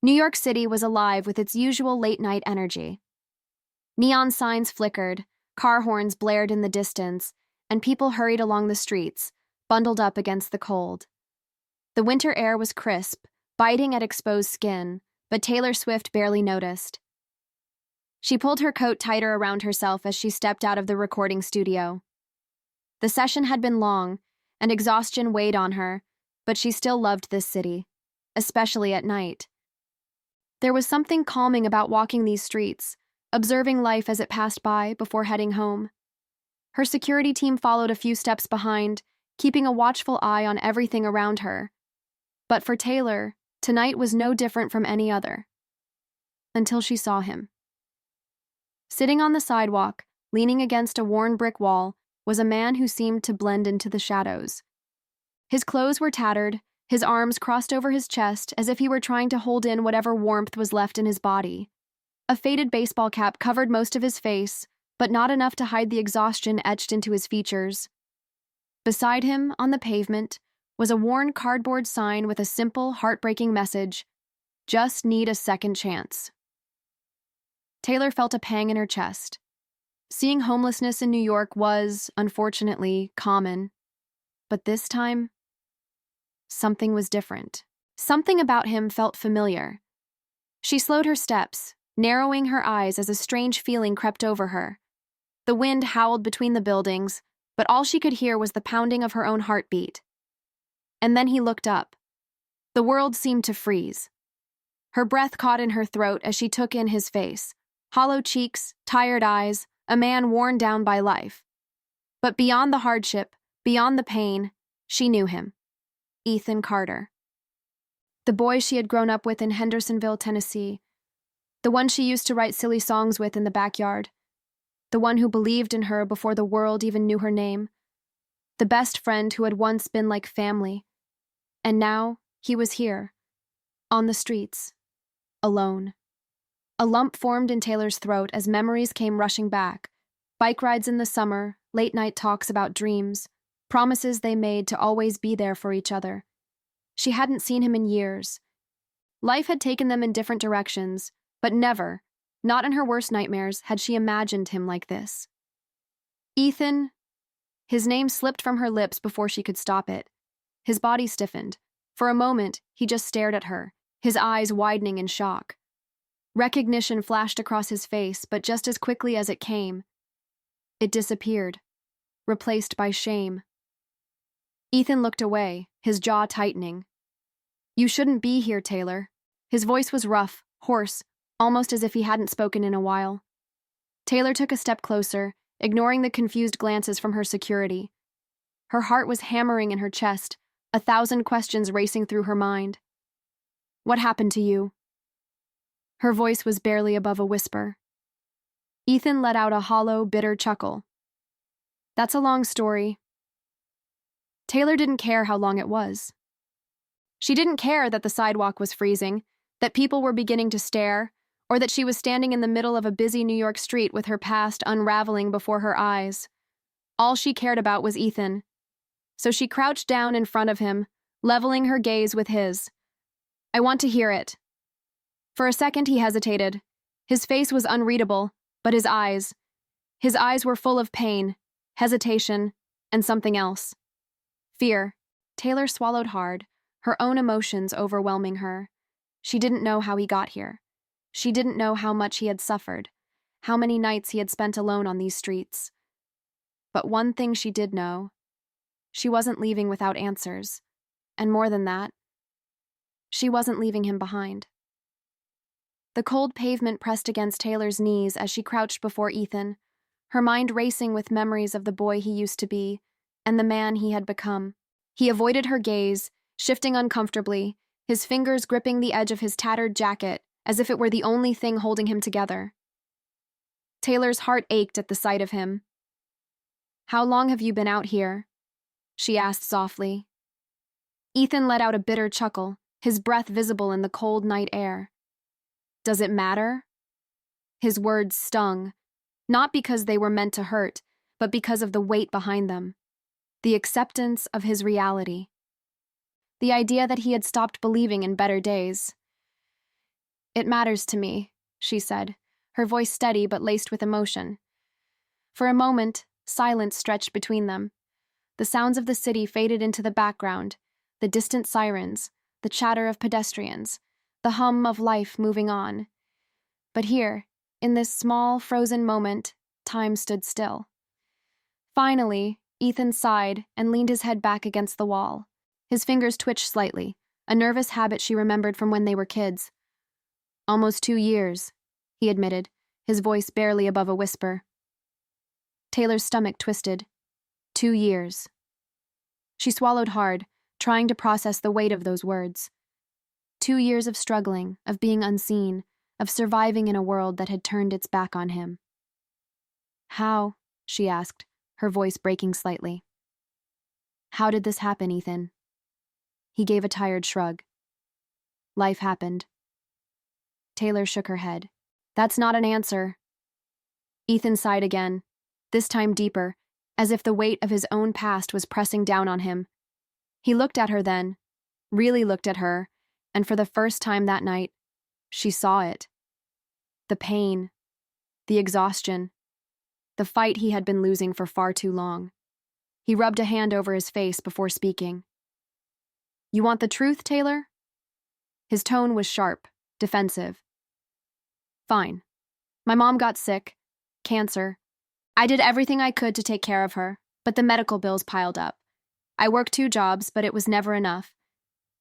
New York City was alive with its usual late-night energy. Neon signs flickered, car horns blared in the distance, and people hurried along the streets, bundled up against the cold. The winter air was crisp, biting at exposed skin, but Taylor Swift barely noticed. She pulled her coat tighter around herself as she stepped out of the recording studio. The session had been long, and exhaustion weighed on her, but she still loved this city, especially at night. There was something calming about walking these streets, observing life as it passed by before heading home. Her security team followed a few steps behind, keeping a watchful eye on everything around her. But for Taylor, tonight was no different from any other. Until she saw him. Sitting on the sidewalk, leaning against a worn brick wall, was a man who seemed to blend into the shadows. His clothes were tattered, his arms crossed over his chest as if he were trying to hold in whatever warmth was left in his body. A faded baseball cap covered most of his face, but not enough to hide the exhaustion etched into his features. Beside him, on the pavement, was a worn cardboard sign with a simple, heartbreaking message: "Just need a second chance." Taylor felt a pang in her chest. Seeing homelessness in New York was, unfortunately, common. But this time, something was different. Something about him felt familiar. She slowed her steps, narrowing her eyes as a strange feeling crept over her. The wind howled between the buildings, but all she could hear was the pounding of her own heartbeat. And then he looked up. The world seemed to freeze. Her breath caught in her throat as she took in his face. Hollow cheeks, tired eyes, a man worn down by life. But beyond the hardship, beyond the pain, she knew him. Ethan Carter. The boy she had grown up with in Hendersonville, Tennessee. The one she used to write silly songs with in the backyard. The one who believed in her before the world even knew her name. The best friend who had once been like family. And now, he was here. On the streets. Alone. A lump formed in Taylor's throat as memories came rushing back. Bike rides in the summer, late-night talks about dreams, promises they made to always be there for each other. She hadn't seen him in years. Life had taken them in different directions, but never, not in her worst nightmares, had she imagined him like this. Ethan. His name slipped from her lips before she could stop it. His body stiffened. For a moment, he just stared at her, his eyes widening in shock. Recognition flashed across his face, but just as quickly as it came, it disappeared, replaced by shame. Ethan looked away, his jaw tightening. "You shouldn't be here, Taylor." His voice was rough, hoarse, almost as if he hadn't spoken in a while. Taylor took a step closer, ignoring the confused glances from her security. Her heart was hammering in her chest, 1,000 questions racing through her mind. "What happened to you?" Her voice was barely above a whisper. Ethan let out a hollow, bitter chuckle. "That's a long story." Taylor didn't care how long it was. She didn't care that the sidewalk was freezing, that people were beginning to stare, or that she was standing in the middle of a busy New York street with her past unraveling before her eyes. All she cared about was Ethan. So she crouched down in front of him, leveling her gaze with his. "I want to hear it." For a second he hesitated. His face was unreadable, but his eyes were full of pain, hesitation, and something else. Fear. Taylor swallowed hard, her own emotions overwhelming her. She didn't know how he got here. She didn't know how much he had suffered, how many nights he had spent alone on these streets. But one thing she did know. She wasn't leaving without answers. And more than that, she wasn't leaving him behind. The cold pavement pressed against Taylor's knees as she crouched before Ethan, her mind racing with memories of the boy he used to be and the man he had become. He avoided her gaze, shifting uncomfortably, his fingers gripping the edge of his tattered jacket as if it were the only thing holding him together. Taylor's heart ached at the sight of him. "How long have you been out here?" she asked softly. Ethan let out a bitter chuckle, his breath visible in the cold night air. "Does it matter?" His words stung, not because they were meant to hurt, but because of the weight behind them. The acceptance of his reality. The idea that he had stopped believing in better days. It matters to me, she said, her voice steady but laced with emotion. For a moment, silence stretched between them. The sounds of the city faded into the background, the distant sirens, the chatter of pedestrians, the hum of life moving on. But here, in this small, frozen moment, time stood still. Finally, Ethan sighed and leaned his head back against the wall. His fingers twitched slightly, a nervous habit she remembered from when they were kids. "Almost 2 years," he admitted, his voice barely above a whisper. Taylor's stomach twisted. 2 years. She swallowed hard, trying to process the weight of those words. 2 years of struggling, of being unseen, of surviving in a world that had turned its back on him. "How?" she asked, her voice breaking slightly. "How did this happen, Ethan?" He gave a tired shrug. "Life happened." Taylor shook her head. "That's not an answer." Ethan sighed again, this time deeper, as if the weight of his own past was pressing down on him. He looked at her then, really looked at her, and for the first time that night, she saw it. The pain, the exhaustion, the fight he had been losing for far too long. He rubbed a hand over his face before speaking. "You want the truth, Taylor?" His tone was sharp, defensive. "Fine. My mom got sick. Cancer. I did everything I could to take care of her, but the medical bills piled up. I worked 2 jobs, but it was never enough.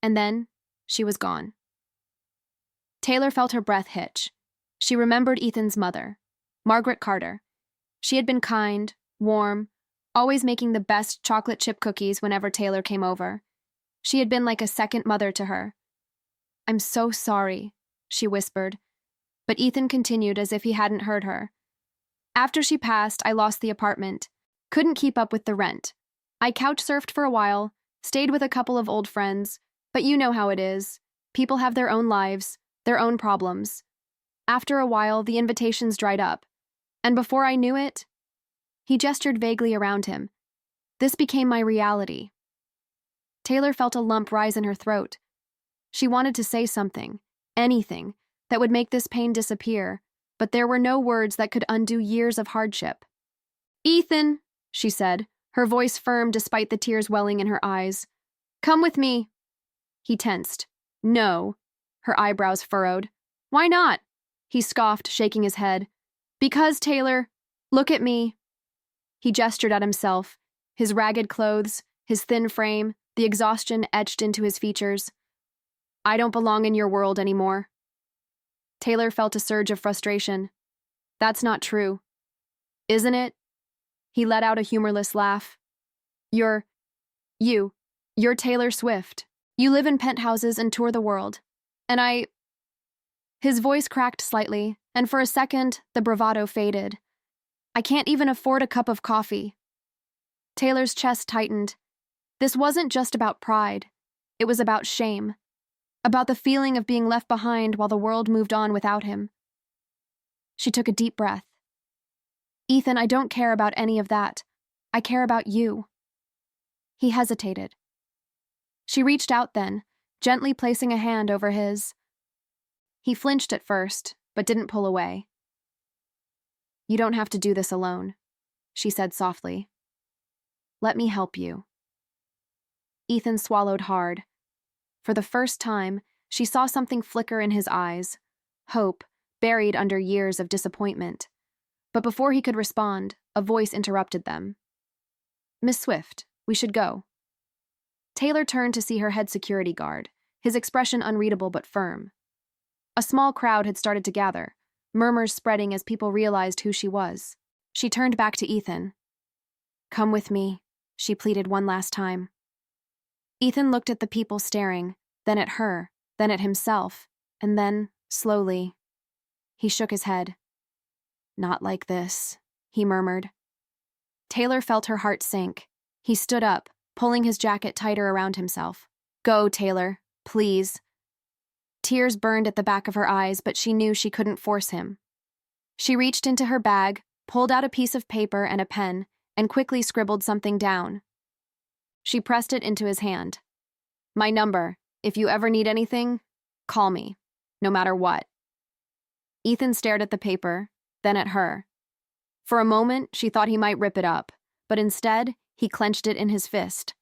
And then, she was gone." Taylor felt her breath hitch. She remembered Ethan's mother, Margaret Carter. She had been kind, warm, always making the best chocolate chip cookies whenever Taylor came over. She had been like a second mother to her. "I'm so sorry," she whispered, but Ethan continued as if he hadn't heard her. "After she passed, I lost the apartment. Couldn't keep up with the rent. I couch-surfed for a while, stayed with a couple of old friends, but you know how it is. People have their own lives, their own problems. After a while, the invitations dried up. And before I knew it," he gestured vaguely around him, "this became my reality." Taylor felt a lump rise in her throat. She wanted to say something, anything, that would make this pain disappear, but there were no words that could undo years of hardship. "Ethan," she said, her voice firm despite the tears welling in her eyes. "Come with me." He tensed. "No." Her eyebrows furrowed. "Why not?" He scoffed, shaking his head. "Because, Taylor, look at me." He gestured at himself, his ragged clothes, his thin frame, the exhaustion etched into his features. "I don't belong in your world anymore." Taylor felt a surge of frustration. "That's not true." "Isn't it?" He let out a humorless laugh. You're Taylor Swift. You live in penthouses and tour the world. And His voice cracked slightly, and for a second, the bravado faded. "I can't even afford a cup of coffee." Taylor's chest tightened. This wasn't just about pride. It was about shame. About the feeling of being left behind while the world moved on without him. She took a deep breath. "Ethan, I don't care about any of that. I care about you." He hesitated. She reached out then, gently placing a hand over his. He flinched at first, but didn't pull away. "You don't have to do this alone," she said softly. "Let me help you." Ethan swallowed hard. For the first time, she saw something flicker in his eyes, hope buried under years of disappointment. But before he could respond, a voice interrupted them. "Miss Swift, we should go." Taylor turned to see her head security guard, his expression unreadable but firm. A small crowd had started to gather, murmurs spreading as people realized who she was. She turned back to Ethan. "Come with me," she pleaded one last time. Ethan looked at the people staring, then at her, then at himself, and then, slowly, he shook his head. "Not like this," he murmured. Taylor felt her heart sink. He stood up, pulling his jacket tighter around himself. "Go, Taylor, please." Tears burned at the back of her eyes, but she knew she couldn't force him. She reached into her bag, pulled out a piece of paper and a pen, and quickly scribbled something down. She pressed it into his hand. "My number. If you ever need anything, call me. No matter what." Ethan stared at the paper, then at her. For a moment, she thought he might rip it up, but instead, he clenched it in his fist.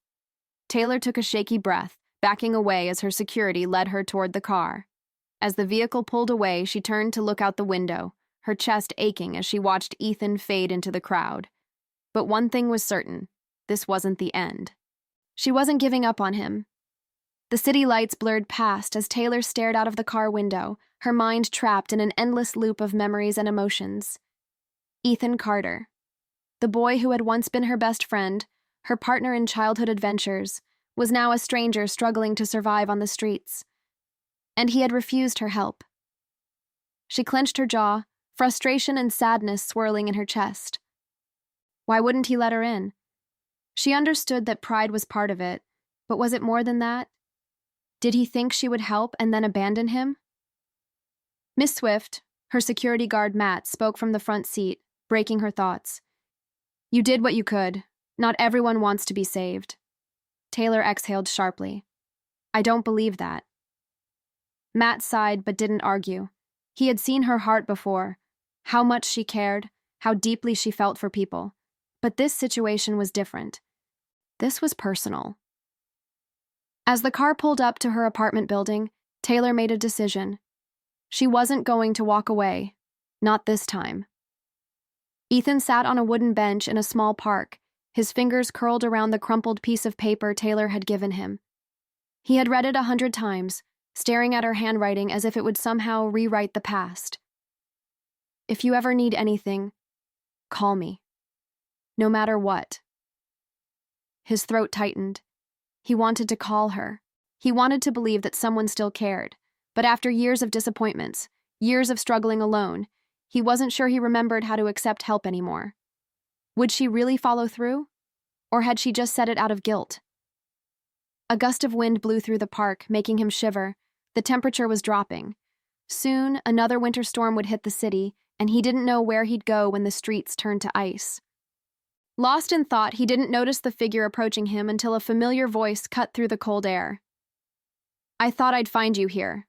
Taylor took a shaky breath, backing away as her security led her toward the car. As the vehicle pulled away, she turned to look out the window, her chest aching as she watched Ethan fade into the crowd. But one thing was certain, this wasn't the end. She wasn't giving up on him. The city lights blurred past as Taylor stared out of the car window, her mind trapped in an endless loop of memories and emotions. Ethan Carter. The boy who had once been her best friend, her partner in childhood adventures, was now a stranger struggling to survive on the streets. And he had refused her help. She clenched her jaw, frustration and sadness swirling in her chest. Why wouldn't he let her in? She understood that pride was part of it, but was it more than that? Did he think she would help and then abandon him? Miss Swift, her security guard Matt, spoke from the front seat, breaking her thoughts. You did what you could. Not everyone wants to be saved. Taylor exhaled sharply. I don't believe that. Matt sighed but didn't argue. He had seen her heart before, how much she cared, how deeply she felt for people. But this situation was different. This was personal. As the car pulled up to her apartment building, Taylor made a decision. She wasn't going to walk away. Not this time. Ethan sat on a wooden bench in a small park, his fingers curled around the crumpled piece of paper Taylor had given him. He had read it 100 times, staring at her handwriting as if it would somehow rewrite the past. If you ever need anything, call me. No matter what. His throat tightened. He wanted to call her. He wanted to believe that someone still cared. But after years of disappointments, years of struggling alone, he wasn't sure he remembered how to accept help anymore. Would she really follow through? Or had she just said it out of guilt? A gust of wind blew through the park, making him shiver. The temperature was dropping. Soon, another winter storm would hit the city, and he didn't know where he'd go when the streets turned to ice. Lost in thought, he didn't notice the figure approaching him until a familiar voice cut through the cold air. I thought I'd find you here.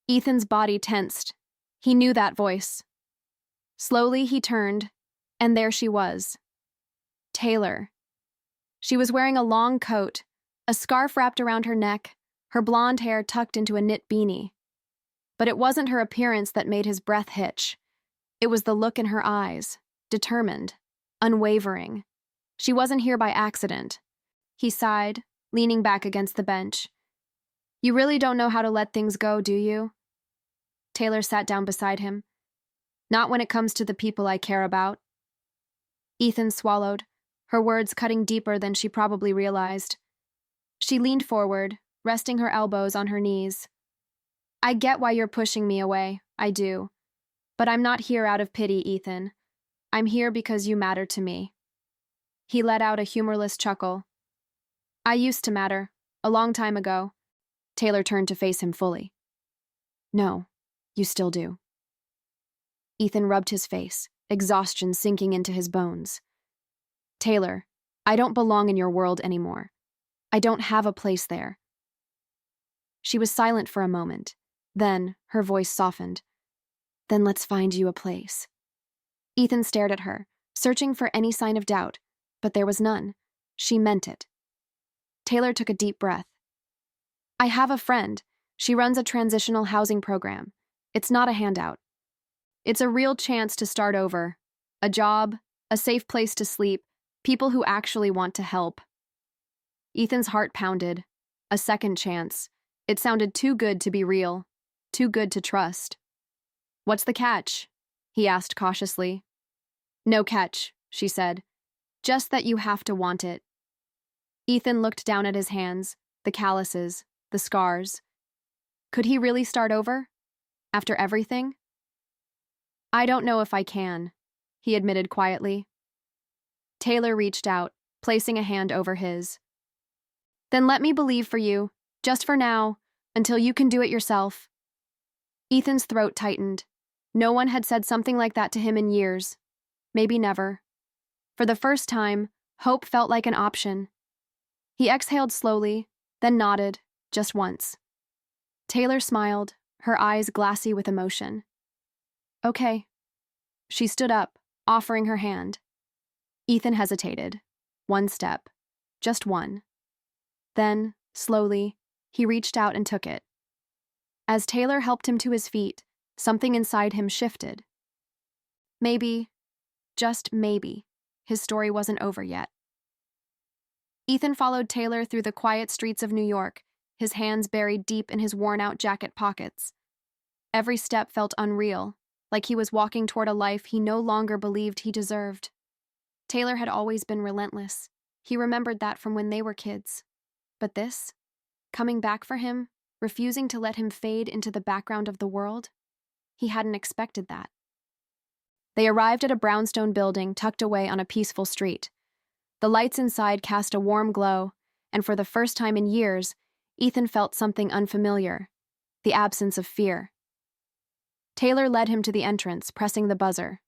Ethan's body tensed. He knew that voice. Slowly, he turned, and there she was. Taylor. She was wearing a long coat, a scarf wrapped around her neck, her blonde hair tucked into a knit beanie. But it wasn't her appearance that made his breath hitch. It was the look in her eyes, determined, unwavering. She wasn't here by accident. He sighed, leaning back against the bench. You really don't know how to let things go, do you? Taylor sat down beside him. Not when it comes to the people I care about. Ethan swallowed, her words cutting deeper than she probably realized. She leaned forward, resting her elbows on her knees. I get why you're pushing me away, I do. But I'm not here out of pity, Ethan. I'm here because you matter to me. He let out a humorless chuckle. I used to matter, a long time ago. Taylor turned to face him fully. No, you still do. Ethan rubbed his face, exhaustion sinking into his bones. Taylor, I don't belong in your world anymore. I don't have a place there. She was silent for a moment. Then, her voice softened. Then let's find you a place. Ethan stared at her, searching for any sign of doubt, but there was none. She meant it. Taylor took a deep breath. I have a friend. She runs a transitional housing program. It's not a handout. It's a real chance to start over. A job, a safe place to sleep, people who actually want to help. Ethan's heart pounded. A second chance. It sounded too good to be real, too good to trust. What's the catch? He asked cautiously. No catch, she said. Just that you have to want it. Ethan looked down at his hands, the calluses, the scars. Could he really start over? After everything? I don't know if I can, he admitted quietly. Taylor reached out, placing a hand over his. Then let me believe for you, just for now, until you can do it yourself. Ethan's throat tightened. No one had said something like that to him in years. Maybe never. For the first time, hope felt like an option. He exhaled slowly, then nodded, just once. Taylor smiled, her eyes glassy with emotion. Okay. She stood up, offering her hand. Ethan hesitated. One step. Just one. Then, slowly, he reached out and took it. As Taylor helped him to his feet, something inside him shifted. Maybe, just maybe, his story wasn't over yet. Ethan followed Taylor through the quiet streets of New York, his hands buried deep in his worn-out jacket pockets. Every step felt unreal, like he was walking toward a life he no longer believed he deserved. Taylor had always been relentless. He remembered that from when they were kids. But this, coming back for him, refusing to let him fade into the background of the world, he hadn't expected that. They arrived at a brownstone building tucked away on a peaceful street. The lights inside cast a warm glow, and for the first time in years, Ethan felt something unfamiliar, the absence of fear. Taylor led him to the entrance, pressing the buzzer.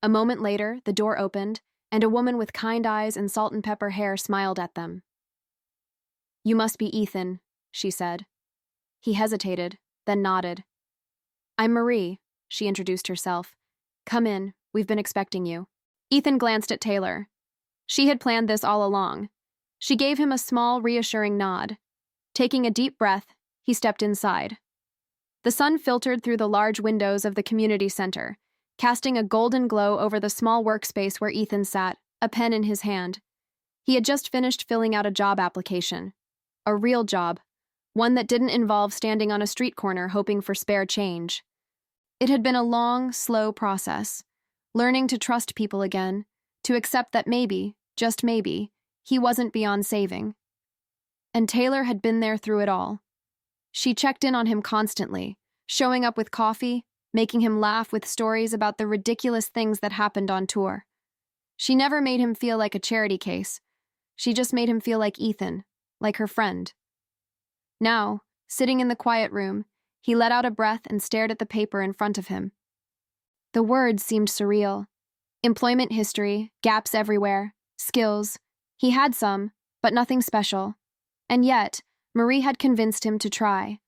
A moment later, the door opened, and a woman with kind eyes and salt and pepper hair smiled at them. "You must be Ethan," she said. He hesitated, then nodded. "I'm Marie," she introduced herself. "Come in, we've been expecting you." Ethan glanced at Taylor. She had planned this all along. She gave him a small, reassuring nod. Taking a deep breath, he stepped inside. The sun filtered through the large windows of the community center, casting a golden glow over the small workspace where Ethan sat, a pen in his hand. He had just finished filling out a job application. A real job, one that didn't involve standing on a street corner hoping for spare change. It had been a long, slow process, learning to trust people again, to accept that maybe, just maybe, he wasn't beyond saving. And Taylor had been there through it all. She checked in on him constantly, showing up with coffee, making him laugh with stories about the ridiculous things that happened on tour. She never made him feel like a charity case. She just made him feel like Ethan, like her friend. Now, sitting in the quiet room, he let out a breath and stared at the paper in front of him. The words seemed surreal. Employment history, gaps everywhere, skills. He had some, but nothing special. And yet, Marie had convinced him to try,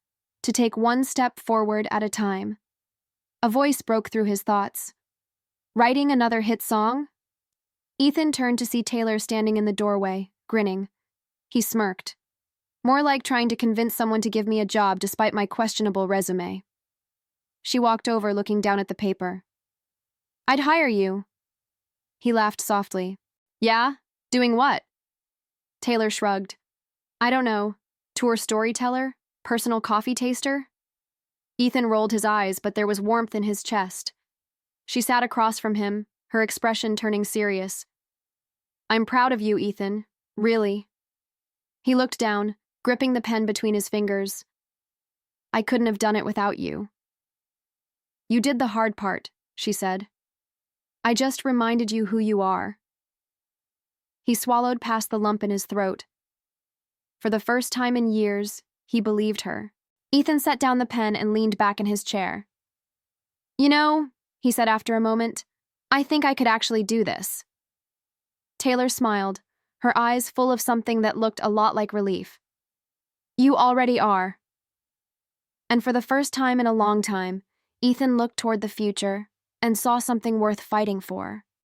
to take one step forward at a time. A voice broke through his thoughts. Writing another hit song? Ethan turned to see Taylor standing in the doorway, grinning. He smirked. More like trying to convince someone to give me a job despite my questionable resume. She walked over, looking down at the paper. I'd hire you. He laughed softly. Yeah? Doing what? Taylor shrugged. I don't know. Tour storyteller? Personal coffee taster? Ethan rolled his eyes, but there was warmth in his chest. She sat across from him, her expression turning serious. I'm proud of you, Ethan. Really. He looked down, gripping the pen between his fingers. I couldn't have done it without you. You did the hard part, she said. I just reminded you who you are. He swallowed past the lump in his throat. For the first time in years, he believed her. Ethan set down the pen and leaned back in his chair. You know, he said after a moment, I think I could actually do this. Taylor smiled, her eyes full of something that looked a lot like relief. You already are. And for the first time in a long time, Ethan looked toward the future and saw something worth fighting for.